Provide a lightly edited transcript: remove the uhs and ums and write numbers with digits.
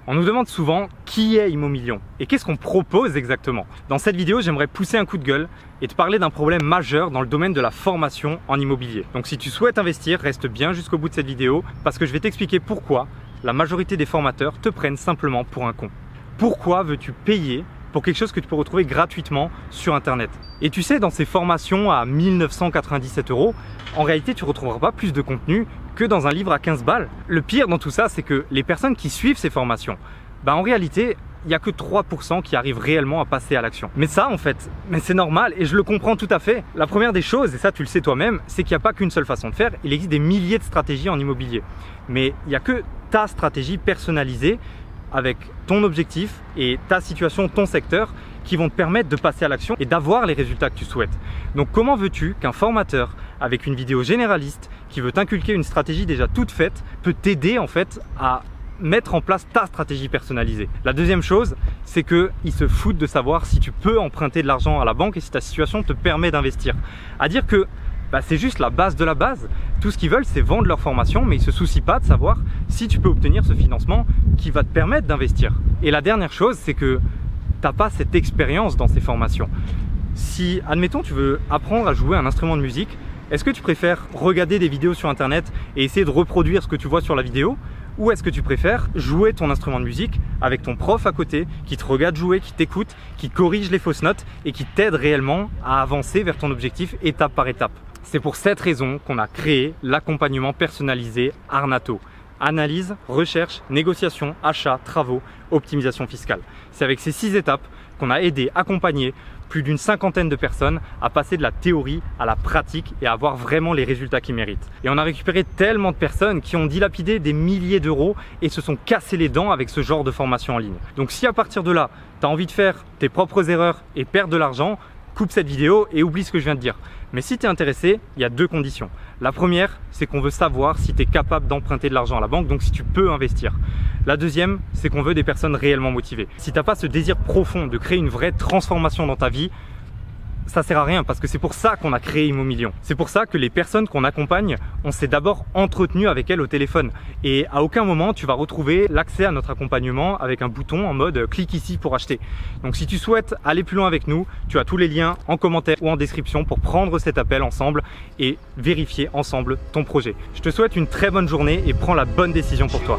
On nous demande souvent qui est Immomillion et qu'est-ce qu'on propose exactement. Dans cette vidéo, j'aimerais pousser un coup de gueule et te parler d'un problème majeur dans le domaine de la formation en immobilier. Donc si tu souhaites investir, reste bien jusqu'au bout de cette vidéo parce que je vais t'expliquer pourquoi la majorité des formateurs te prennent simplement pour un con. Pourquoi veux-tu payer pour quelque chose que tu peux retrouver gratuitement sur internet? Et tu sais, dans ces formations à 1997 €, en réalité tu ne retrouveras pas plus de contenu que dans un livre à 15 balles. Le pire dans tout ça, c'est que les personnes qui suivent ces formations, en réalité, il n'y a que 3% qui arrivent réellement à passer à l'action. Mais ça, en fait, c'est normal et je le comprends tout à fait. La première des choses, et ça tu le sais toi-même, c'est qu'il n'y a pas qu'une seule façon de faire. Il existe des milliers de stratégies en immobilier. Mais il n'y a que ta stratégie personnalisée avec ton objectif et ta situation, ton secteur, qui vont te permettre de passer à l'action et d'avoir les résultats que tu souhaites. Donc comment veux-tu qu'un formateur avec une vidéo généraliste qui veut t'inculquer une stratégie déjà toute faite peut t'aider en fait à mettre en place ta stratégie personnalisée? La deuxième chose, c'est qu'ils se foutent de savoir si tu peux emprunter de l'argent à la banque et si ta situation te permet d'investir. À dire que c'est juste la base de la base. Tout ce qu'ils veulent, c'est vendre leur formation, mais ils ne se soucient pas de savoir si tu peux obtenir ce financement qui va te permettre d'investir. Et la dernière chose, c'est que tu n'as pas cette expérience dans ces formations. Si, admettons, tu veux apprendre à jouer un instrument de musique, est-ce que tu préfères regarder des vidéos sur internet et essayer de reproduire ce que tu vois sur la vidéo? Ou est-ce que tu préfères jouer ton instrument de musique avec ton prof à côté qui te regarde jouer, qui t'écoute, qui corrige les fausses notes et qui t'aide réellement à avancer vers ton objectif étape par étape? C'est pour cette raison qu'on a créé l'accompagnement personnalisé Arnato. Analyse, recherche, négociation, achat, travaux, optimisation fiscale. C'est avec ces 6 étapes qu'on a aidé, accompagné plus d'une 50aine de personnes à passer de la théorie à la pratique et à avoir vraiment les résultats qu'ils méritent. Et on a récupéré tellement de personnes qui ont dilapidé des milliers d'euros et se sont cassés les dents avec ce genre de formation en ligne. Donc si à partir de là, tu as envie de faire tes propres erreurs et perdre de l'argent, coupe cette vidéo et oublie ce que je viens de dire. Mais si tu es intéressé, il y a 2 conditions. La première, c'est qu'on veut savoir si tu es capable d'emprunter de l'argent à la banque, donc si tu peux investir. La deuxième, c'est qu'on veut des personnes réellement motivées. Si tu n'as pas ce désir profond de créer une vraie transformation dans ta vie, ça sert à rien parce que c'est pour ça qu'on a créé Immomillion. C'est pour ça que les personnes qu'on accompagne, on s'est d'abord entretenu avec elles au téléphone. Et à aucun moment, tu vas retrouver l'accès à notre accompagnement avec un bouton en mode clique ici pour acheter. Donc si tu souhaites aller plus loin avec nous, tu as tous les liens en commentaire ou en description pour prendre cet appel ensemble et vérifier ensemble ton projet. Je te souhaite une très bonne journée et prends la bonne décision pour toi.